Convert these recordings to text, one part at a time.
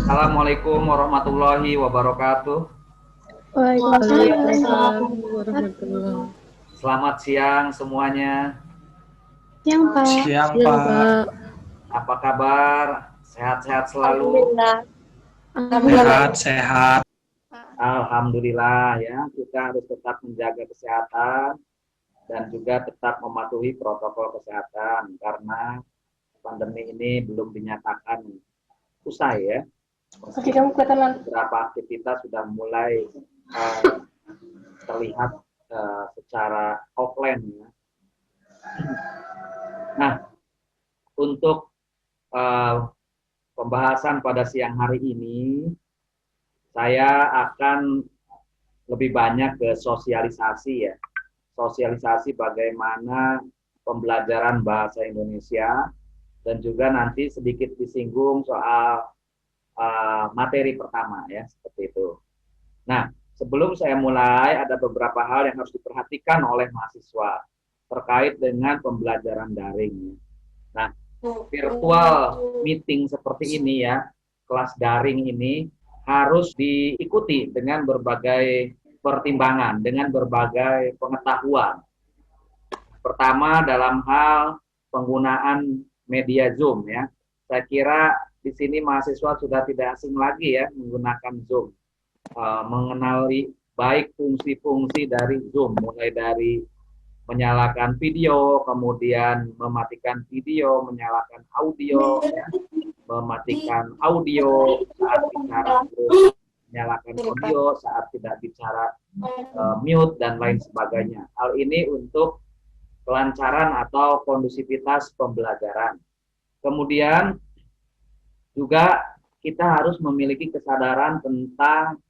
Assalamualaikum warahmatullahi wabarakatuh. Waalaikumsalam warahmatullahi. Selamat siang semuanya. Siang, Pak. Siang, Pak. Apa kabar? Sehat-sehat selalu? Alhamdulillah. Sehat. Alhamdulillah ya. Kita harus tetap menjaga kesehatan dan juga tetap mematuhi protokol kesehatan karena pandemi ini belum dinyatakan usai ya. Beberapa aktivitas sudah mulai terlihat secara offline ya. Nah, untuk pembahasan pada siang hari ini, saya akan lebih banyak ke sosialisasi ya. Sosialisasi bagaimana pembelajaran bahasa Indonesia dan juga nanti sedikit disinggung soal materi pertama ya, seperti itu. Nah, sebelum saya mulai ada beberapa hal yang harus diperhatikan oleh mahasiswa terkait dengan pembelajaran daring. Nah, virtual meeting seperti ini ya, kelas daring ini harus diikuti dengan berbagai pertimbangan, dengan berbagai pengetahuan. Pertama dalam hal penggunaan media Zoom ya. Saya kira di sini mahasiswa sudah tidak asing lagi ya menggunakan Zoom. Mengenali baik fungsi-fungsi dari Zoom, mulai dari menyalakan video, kemudian mematikan video, menyalakan audio, ya, mematikan audio saat bicara, menyalakan audio saat tidak bicara, mute, dan lain sebagainya. Hal ini untuk kelancaran atau kondusivitas pembelajaran. Kemudian juga kita harus memiliki kesadaran tentang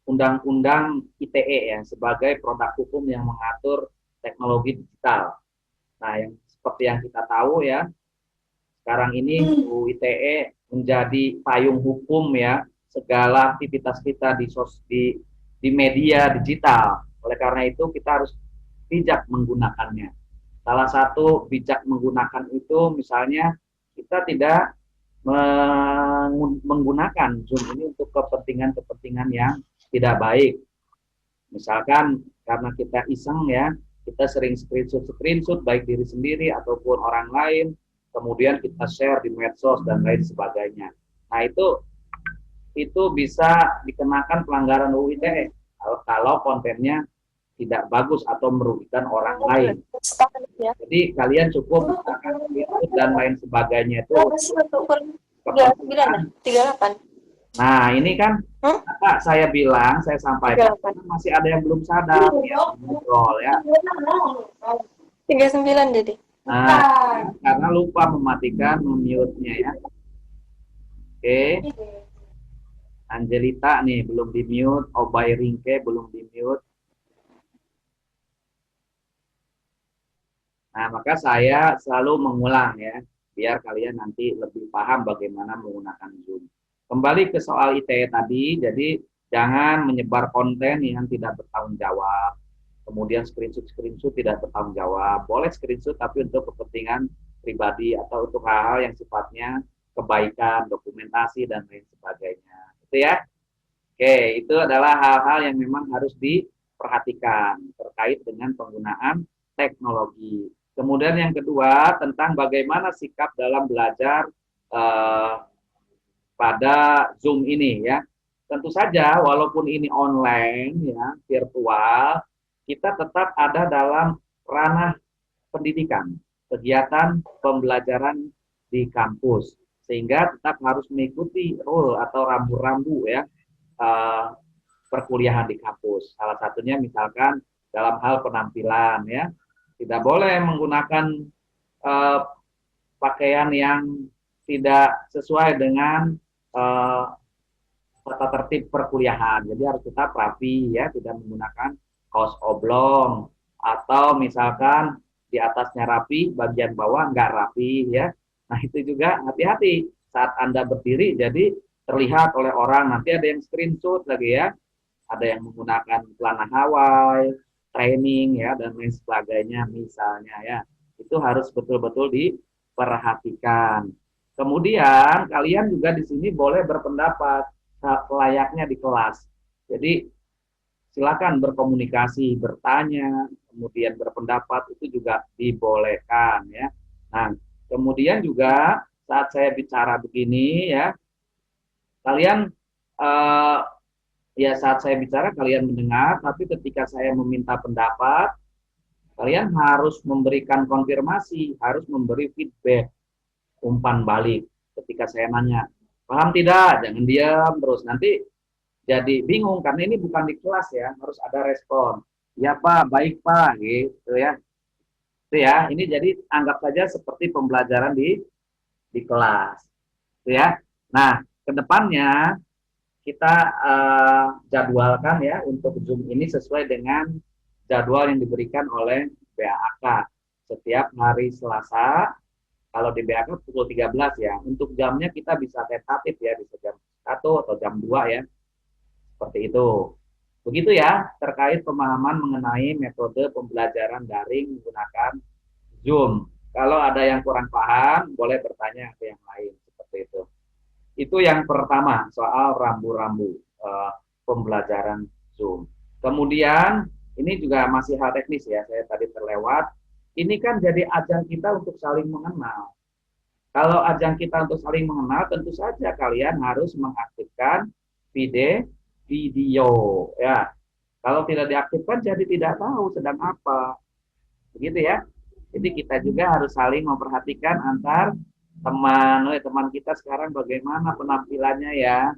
Undang-Undang ITE ya, sebagai produk hukum yang mengatur teknologi digital. Nah, yang seperti yang kita tahu ya, sekarang ini UU ITE menjadi payung hukum ya segala aktivitas kita di media digital. Oleh karena itu kita harus bijak menggunakannya. Salah satu bijak menggunakan itu misalnya kita tidak menggunakan Zoom ini untuk kepentingan-kepentingan yang tidak baik. Misalkan karena kita iseng ya, kita sering screenshot baik diri sendiri ataupun orang lain, kemudian kita share di medsos dan lain sebagainya. Nah, itu bisa dikenakan pelanggaran UU ITE kalau kontennya tidak bagus atau merugikan orang lain. Jadi kalian cukup menggunakan screenshot dan lain sebagainya itu. Nah, ini kan apa saya bilang, saya sampaikan masih ada yang belum sadar ya, ngobrol ya. 39 jadi. Nah, karena lupa mematikan mute-nya ya. Oke. Angelita nih belum di mute, Obay Ringke belum di mute. Nah, maka saya selalu mengulang ya, biar kalian nanti lebih paham bagaimana menggunakan Zoom. Kembali ke soal ITE tadi, jadi jangan menyebar konten yang tidak bertanggung jawab. Kemudian screenshot tidak bertanggung jawab. Boleh screenshot tapi untuk kepentingan pribadi atau untuk hal-hal yang sifatnya kebaikan, dokumentasi, dan lain sebagainya. Itu ya. Oke, itu adalah hal-hal yang memang harus diperhatikan terkait dengan penggunaan teknologi. Kemudian yang kedua tentang bagaimana sikap dalam belajar pada Zoom ini ya. Tentu saja walaupun ini online ya, virtual, kita tetap ada dalam ranah pendidikan, kegiatan pembelajaran di kampus, sehingga tetap harus mengikuti rule atau rambu-rambu ya perkuliahan di kampus. Salah satunya misalkan dalam hal penampilan ya, tidak boleh menggunakan pakaian yang tidak sesuai dengan tata tertib perkuliahan. Jadi harus tetap rapi ya, tidak menggunakan kaos oblong atau misalkan di atasnya rapi, bagian bawah nggak rapi ya. Nah, itu juga hati-hati saat Anda berdiri jadi terlihat oleh orang. Nanti ada yang screenshot lagi ya, ada yang menggunakan celana Hawaii, training ya dan lain sebagainya misalnya ya. Itu harus betul-betul diperhatikan. Kemudian kalian juga di sini boleh berpendapat layaknya di kelas. Jadi silakan berkomunikasi, bertanya, kemudian berpendapat itu juga dibolehkan ya. Nah, kemudian juga saat saya bicara begini ya, kalian eh, ya saat saya bicara kalian mendengar, tapi ketika saya meminta pendapat, kalian harus memberikan konfirmasi, harus memberi feedback, umpan balik ketika saya nanya. Paham tidak? Jangan diam terus. Nanti jadi bingung karena ini bukan di kelas ya, harus ada respon. Ya Pak, baik Pak, gitu ya. Itu ya, ini jadi anggap saja seperti pembelajaran di kelas. Itu ya. Nah, kedepannya kita jadwalkan ya untuk Zoom ini sesuai dengan jadwal yang diberikan oleh BAK. Setiap hari Selasa, kalau di BAK pukul 13 ya. Untuk jamnya kita bisa tentatif ya, bisa jam 1 atau jam 2 ya. Seperti itu. Begitu ya, terkait pemahaman mengenai metode pembelajaran daring menggunakan Zoom. Kalau ada yang kurang paham, boleh bertanya ke yang lain. Seperti itu. Itu yang pertama, soal rambu-rambu pembelajaran Zoom. Kemudian, ini juga masih hal teknis ya, saya tadi terlewat. Ini kan jadi ajang kita untuk saling mengenal. Kalau ajang kita untuk saling mengenal, tentu saja kalian harus mengaktifkan video ya. Kalau tidak diaktifkan jadi tidak tahu sedang apa. Begitu ya. Jadi kita juga harus saling memperhatikan antar teman. Teman kita sekarang bagaimana penampilannya ya?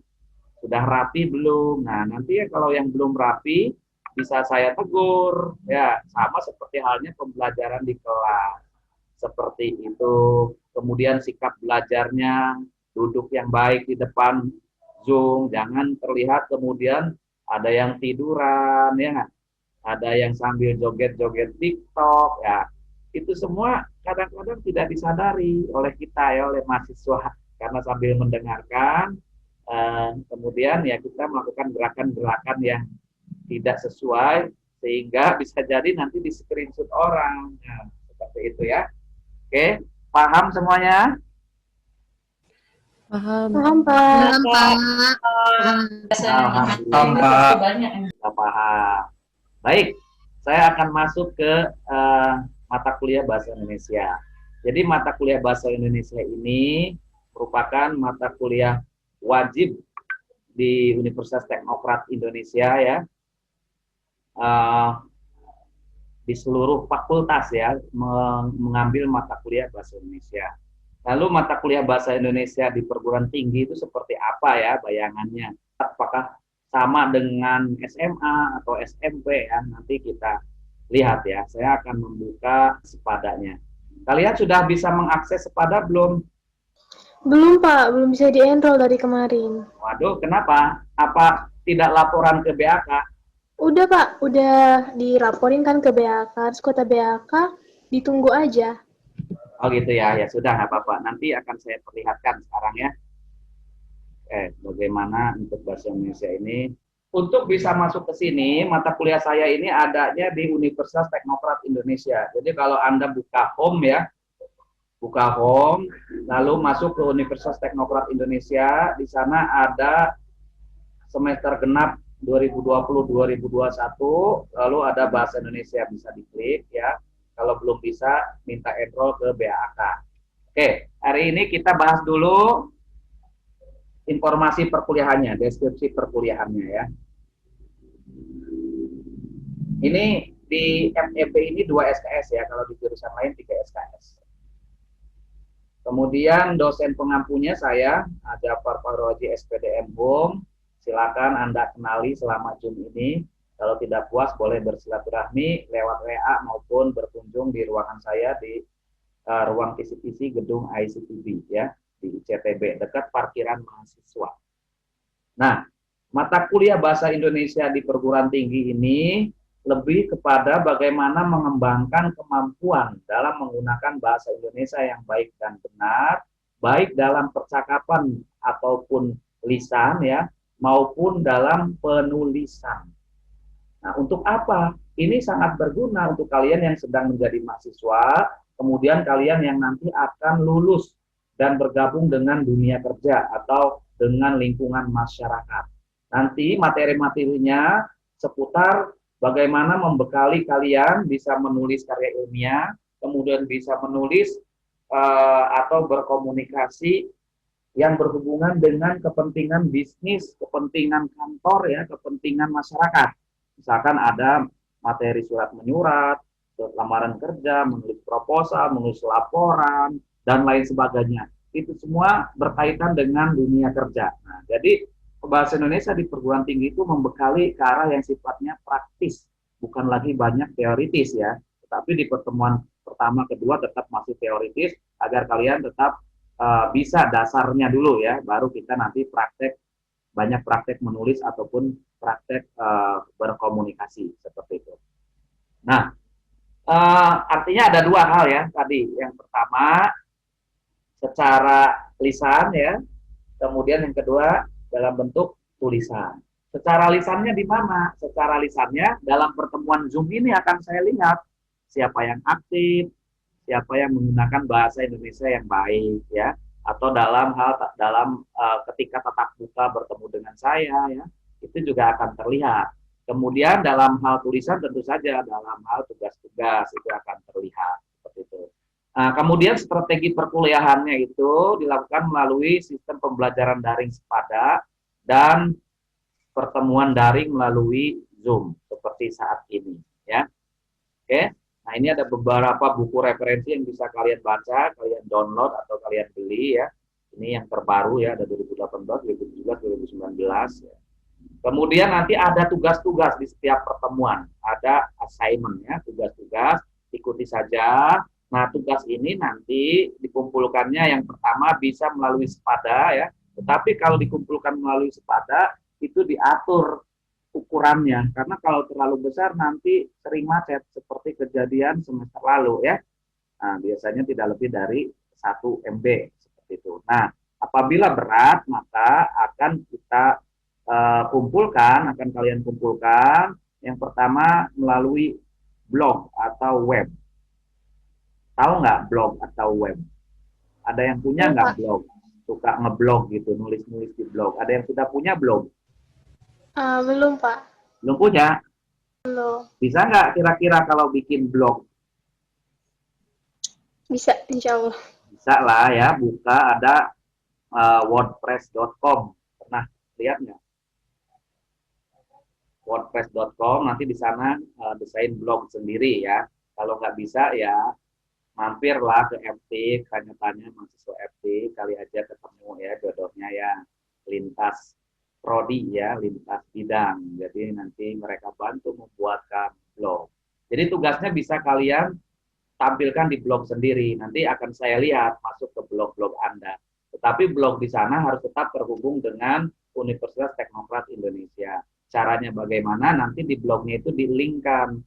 Sudah rapi belum? Nah, nanti ya kalau yang belum rapi bisa saya tegur ya, sama seperti halnya pembelajaran di kelas. Seperti itu. Kemudian sikap belajarnya, duduk yang baik di depan Zoom, jangan terlihat kemudian ada yang tiduran ya, ada yang sambil joget-joget TikTok ya. Itu semua kadang-kadang tidak disadari oleh kita ya, oleh mahasiswa, karena sambil mendengarkan kemudian ya kita melakukan gerakan-gerakan yang tidak sesuai sehingga bisa jadi nanti di screenshot orang. Nah, seperti itu ya. Oke, paham semuanya? Paham. Paham, Pak. Paham, Pak. Alhamdulillah, kita paham. Baik, saya akan masuk ke mata kuliah Bahasa Indonesia. Jadi mata kuliah Bahasa Indonesia ini merupakan mata kuliah wajib di Universitas Teknokrat Indonesia ya. Di seluruh fakultas ya, mengambil mata kuliah Bahasa Indonesia. Lalu mata kuliah Bahasa Indonesia di perguruan tinggi itu seperti apa ya bayangannya? Apakah sama dengan SMA atau SMP ya? Nanti kita lihat ya. Saya akan membuka sepadanya. Kalian sudah bisa mengakses sepada belum? Belum, Pak. Belum bisa di-enroll dari kemarin. Waduh, kenapa? Apa tidak laporan ke BAK? Udah, Pak. Udah dilaporin kan ke BAK. Terus kota BAK ditunggu aja. Oh gitu ya, ya sudah nggak apa-apa. Nanti akan saya perlihatkan sekarang ya. Bagaimana untuk Bahasa Indonesia ini. Untuk bisa masuk ke sini, mata kuliah saya ini adanya di Universitas Teknokrat Indonesia. Jadi kalau Anda buka home ya, buka home, lalu masuk ke Universitas Teknokrat Indonesia, di sana ada semester genap 2020-2021, lalu ada Bahasa Indonesia, bisa diklik ya. Kalau belum bisa, minta enroll ke BAK. Oke, hari ini kita bahas dulu informasi perkuliahannya, deskripsi perkuliahannya ya. Ini di FEB ini 2 SKS ya, kalau di jurusan lain 3 SKS. Kemudian dosen pengampunya saya, Jafar Farroji SPDM Home. Silakan Anda kenali selama Zoom ini. Kalau tidak puas boleh bersilaturahmi lewat WA maupun berkunjung di ruangan saya di ruang kisi-kisi gedung ICTB ya, di ICTB dekat parkiran mahasiswa. Nah, mata kuliah Bahasa Indonesia di perguruan tinggi ini lebih kepada bagaimana mengembangkan kemampuan dalam menggunakan bahasa Indonesia yang baik dan benar, baik dalam percakapan ataupun lisan ya, maupun dalam penulisan. Nah, untuk apa? Ini sangat berguna untuk kalian yang sedang menjadi mahasiswa, kemudian kalian yang nanti akan lulus dan bergabung dengan dunia kerja atau dengan lingkungan masyarakat. Nanti materi-materinya seputar bagaimana membekali kalian bisa menulis karya ilmiah, kemudian bisa menulis atau berkomunikasi yang berhubungan dengan kepentingan bisnis, kepentingan kantor ya, kepentingan masyarakat. Misalkan ada materi surat menyurat, surat lamaran kerja, menulis proposal, menulis laporan, dan lain sebagainya. Itu semua berkaitan dengan dunia kerja. Nah, jadi bahasa Indonesia di perguruan tinggi itu membekali ke arah yang sifatnya praktis, bukan lagi banyak teoritis ya. Tetapi di pertemuan pertama, kedua tetap masih teoritis agar kalian tetap bisa dasarnya dulu ya, baru kita nanti praktek, banyak praktek menulis ataupun praktek berkomunikasi seperti itu. Nah, artinya ada dua hal ya tadi. Yang pertama secara lisan ya, kemudian yang kedua dalam bentuk tulisan. Secara lisannya di mana? Secara lisannya dalam pertemuan Zoom ini akan saya lihat siapa yang aktif, siapa yang menggunakan bahasa Indonesia yang baik ya, atau ketika tatap muka bertemu dengan saya ya, itu juga akan terlihat. Kemudian dalam hal tulisan tentu saja dalam hal tugas-tugas itu akan terlihat seperti itu. Nah, kemudian strategi perkuliahannya itu dilakukan melalui sistem pembelajaran daring sepada dan pertemuan daring melalui Zoom seperti saat ini ya. Oke. Nah, ini ada beberapa buku referensi yang bisa kalian baca, kalian download atau kalian beli ya. Ini yang terbaru ya, ada 2018, 2017, 2019 ya. Kemudian nanti ada tugas-tugas di setiap pertemuan, ada assignment ya, tugas-tugas, ikuti saja. Nah, tugas ini nanti dikumpulkannya yang pertama bisa melalui sepada ya. Tetapi kalau dikumpulkan melalui sepada itu diatur ukurannya, karena kalau terlalu besar nanti sering macet seperti kejadian semester lalu ya. Nah, biasanya tidak lebih dari 1 MB seperti itu. Nah, apabila berat maka akan kita akan kalian kumpulkan yang pertama melalui blog atau web. Tahu nggak blog atau web? Ada yang punya nggak blog? Suka ngeblog gitu, nulis-nulis di blog. Ada yang sudah punya blog? Belum, Pak. Belum punya? Belum. Bisa nggak kira-kira kalau bikin blog? Bisa, insya Allah. Bisa lah ya, buka ada wordpress.com. Pernah lihat nggak? wordpress.com, nanti di sana desain blog sendiri ya. Kalau nggak bisa ya mampirlah ke FT, tanya-tanya mahasiswa FT, kali aja ketemu ya jodohnya ya, lintas prodi ya, lintas bidang. Jadi nanti mereka bantu membuatkan blog. Jadi tugasnya bisa kalian tampilkan di blog sendiri. Nanti akan saya lihat masuk ke blog-blog Anda. Tetapi blog di sana harus tetap terhubung dengan Universitas Teknokrat Indonesia. Caranya bagaimana? Nanti di blognya itu di-linkkan,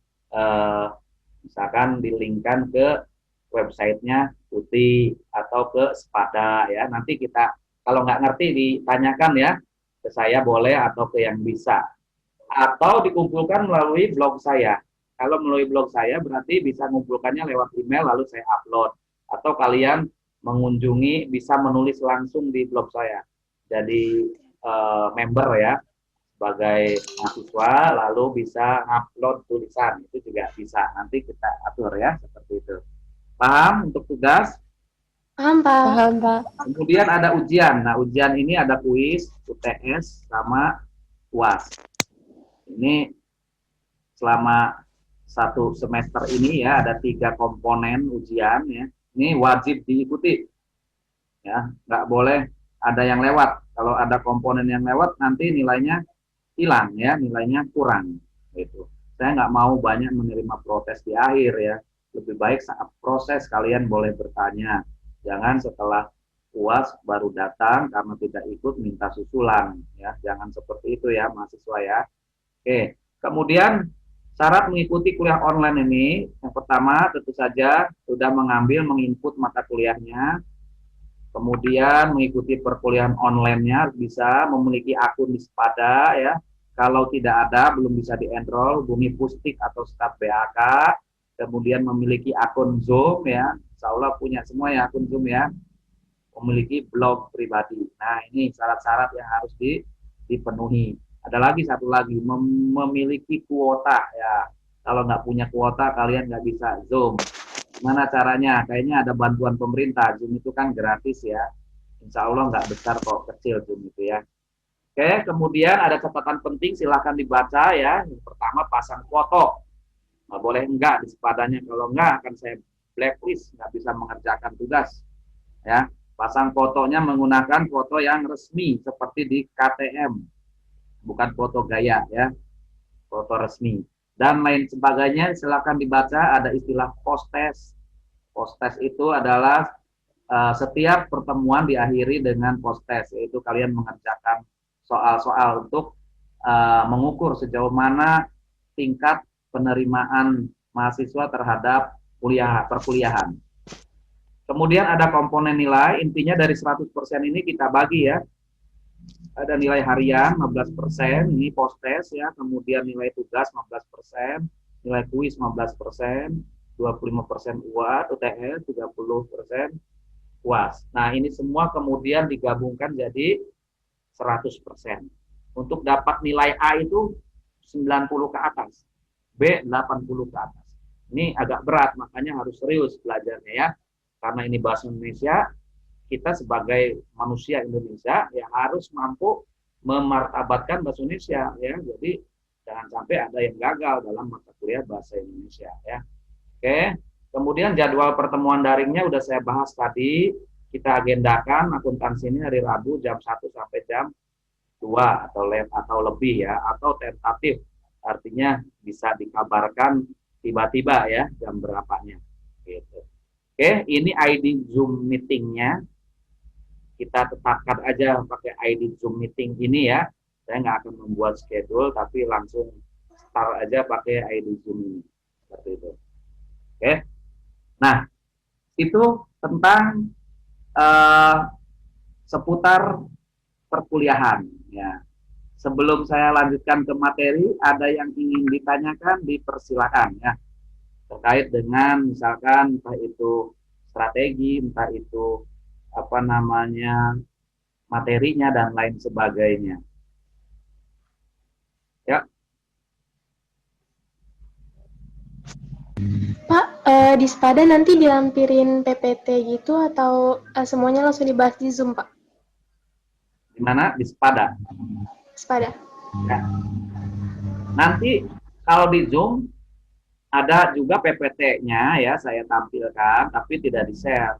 misalkan di-linkkan ke websitenya Putih atau ke Sepada ya. Nanti kita kalau nggak ngerti ditanyakan ya ke saya boleh atau ke yang bisa. Atau dikumpulkan melalui blog saya. Kalau melalui blog saya berarti bisa mengumpulkannya lewat email lalu saya upload. Atau kalian mengunjungi bisa menulis langsung di blog saya. Jadi member ya sebagai mahasiswa lalu bisa upload tulisan itu juga bisa. Nanti kita atur ya seperti itu. Paham untuk tugas? Paham, Pak. Paham, Pak. Kemudian ada ujian. Nah, ujian ini ada kuis, UTS, sama UAS. Ini selama 1 semester ini ya ada 3 komponen ujian ya. Ini wajib diikuti. Ya, nggak boleh ada yang lewat. Kalau ada komponen yang lewat nanti nilainya hilang ya, nilainya kurang. Gitu. Saya nggak mau banyak menerima protes di akhir ya. Lebih baik saat proses kalian boleh bertanya. Jangan setelah UAS baru datang karena tidak ikut minta susulan ya. Jangan seperti itu ya mahasiswa ya. Oke. Kemudian syarat mengikuti kuliah online ini yang pertama tentu saja sudah menginput mata kuliahnya. Kemudian mengikuti perkuliahan online-nya bisa memiliki akun di Sepada ya. Kalau tidak ada belum bisa di-enroll, hubungi Pustik atau staf BAK. Kemudian memiliki akun Zoom ya. Insya Allah punya semua ya akun Zoom ya. memiliki blog pribadi. Nah, ini syarat-syarat yang harus dipenuhi. Ada lagi satu lagi, memiliki kuota ya. Kalau nggak punya kuota, kalian nggak bisa Zoom. Gimana caranya? Kayaknya ada bantuan pemerintah. Zoom itu kan gratis ya. Insya Allah nggak besar kok, kecil Zoom itu ya. Oke, kemudian ada catatan penting, silahkan dibaca ya. Yang pertama, pasang foto. Nggak boleh enggak di sepadannya. Kalau enggak, akan saya blacklist, nggak bisa mengerjakan tugas. Ya, pasang fotonya menggunakan foto yang resmi, seperti di KTM. Bukan foto gaya ya, foto resmi. Dan lain sebagainya, silahkan dibaca. Ada istilah post-test. Post-test itu adalah setiap pertemuan diakhiri dengan post-test, yaitu kalian mengerjakan soal-soal untuk mengukur sejauh mana tingkat penerimaan mahasiswa terhadap perkuliahan. Kemudian ada komponen nilai, intinya dari 100% ini kita bagi ya. Ada nilai harian 15%, ini post-test ya, kemudian nilai tugas 15%, nilai kuis 15%, 25% UTS, 30% UAS. Nah, ini semua kemudian digabungkan jadi 100%. Untuk dapat nilai A itu 90 ke atas, B 80 ke atas. Ini agak berat, makanya harus serius belajarnya ya. Karena ini bahasa Indonesia, kita sebagai manusia Indonesia ya harus mampu memartabatkan bahasa Indonesia ya. Jadi jangan sampai ada yang gagal dalam mata kuliah bahasa Indonesia ya. Oke. Kemudian jadwal pertemuan daringnya udah saya bahas tadi. Kita agendakan akuntansi ini hari Rabu jam 1 sampai jam 2 atau lebih ya, atau tentatif. Artinya bisa dikabarkan tiba-tiba ya jam berapanya gitu. Oke, ini ID Zoom meetingnya. Kita tetapkan aja pakai ID Zoom meeting ini ya. Saya nggak akan membuat schedule, tapi langsung start aja pakai ID Zoom ini. Seperti itu. Oke. Nah, itu tentang seputar perkuliahan ya. Sebelum saya lanjutkan ke materi, ada yang ingin ditanyakan, dipersilakan ya. Terkait dengan misalkan entah itu strategi, entah itu apa namanya materinya dan lain sebagainya. Ya. Pak, di Spada nanti dilampirin PPT gitu atau semuanya langsung dibahas di Zoom, Pak? Di mana? Di Spada. Spada. Ya. Nanti kalau di Zoom ada juga PPT-nya ya, saya tampilkan, tapi tidak di-share.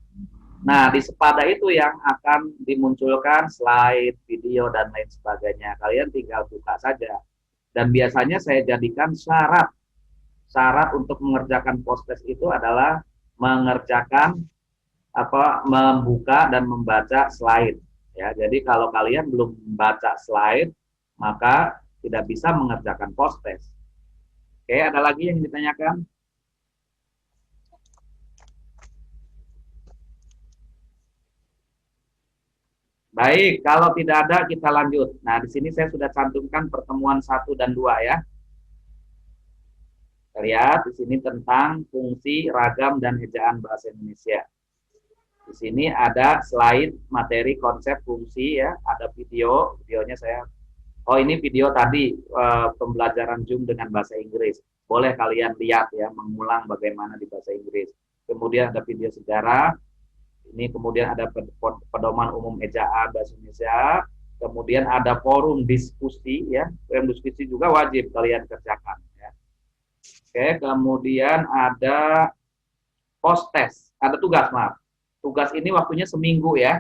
Nah, di Spada itu yang akan dimunculkan slide, video, dan lain sebagainya. Kalian tinggal buka saja. Dan biasanya saya jadikan syarat untuk mengerjakan post-test itu adalah mengerjakan membuka dan membaca slide ya. Jadi kalau kalian belum membaca slide maka tidak bisa mengerjakan post-test. Oke, ada lagi yang ditanyakan? Baik, kalau tidak ada kita lanjut. Nah, di sini saya sudah cantumkan pertemuan 1 dan 2 ya. Lihat di sini tentang fungsi, ragam, dan ejaan bahasa Indonesia. Di sini ada slide materi konsep fungsi ya, ada videonya saya. Oh, ini video tadi pembelajaran Zoom dengan bahasa Inggris. Boleh kalian lihat ya, mengulang bagaimana di bahasa Inggris. Kemudian ada video sejarah. Ini kemudian ada pedoman umum ejaan bahasa Indonesia. Kemudian ada forum diskusi ya. Forum diskusi juga wajib kalian kerjakan ya. Oke, kemudian ada post test, ada tugas, maaf. Tugas ini waktunya seminggu ya.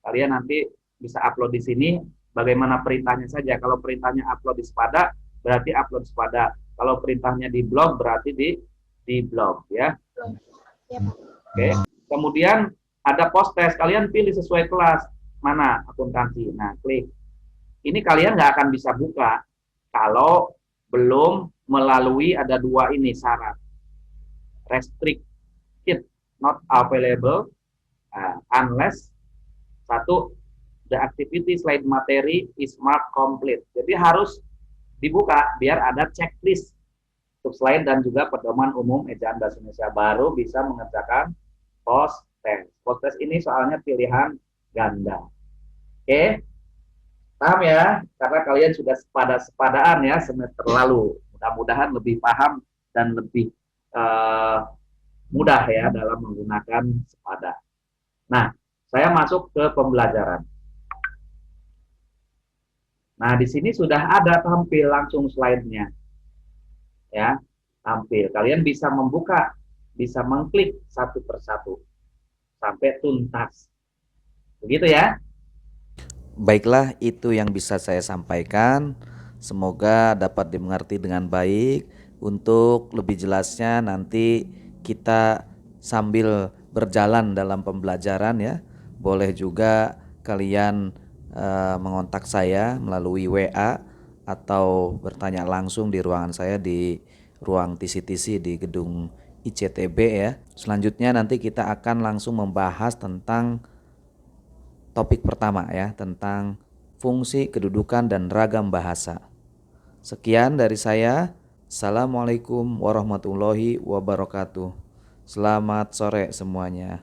Kalian nanti bisa upload di sini bagaimana perintahnya saja. Kalau perintahnya upload di Spada, berarti upload Spada. Kalau perintahnya di blog, berarti di blog ya. Oke. Kemudian ada post test, kalian pilih sesuai kelas mana akuntansi. Nah, klik. Ini kalian nggak akan bisa buka kalau belum melalui ada 2 ini syarat. Restricted, not available, unless 1, the activity slide materi is marked complete. Jadi harus dibuka biar ada checklist untuk slide dan juga pedoman umum ejaan bahasa Indonesia, baru bisa mengerjakan post test. Post test ini soalnya pilihan ganda. Oke, paham ya? Karena kalian sudah sepadaan ya semester lalu. Mudah-mudahan lebih paham dan lebih eh, mudah ya dalam menggunakan sepada. Nah, saya masuk ke pembelajaran. Nah, di sini sudah ada tampil langsung slide-nya. Ya, tampil. Kalian bisa membuka, bisa mengklik satu persatu sampai tuntas. Begitu ya? Baiklah, itu yang bisa saya sampaikan. Semoga dapat dimengerti dengan baik. Untuk lebih jelasnya nanti kita sambil berjalan dalam pembelajaran ya. Boleh juga kalian mengontak saya melalui WA atau bertanya langsung di ruangan saya di ruang TC-TC di gedung ICTB ya. Selanjutnya nanti kita akan langsung membahas tentang topik pertama ya, tentang fungsi, kedudukan, dan ragam bahasa. Sekian dari saya. Assalamualaikum warahmatullahi wabarakatuh. Selamat sore semuanya.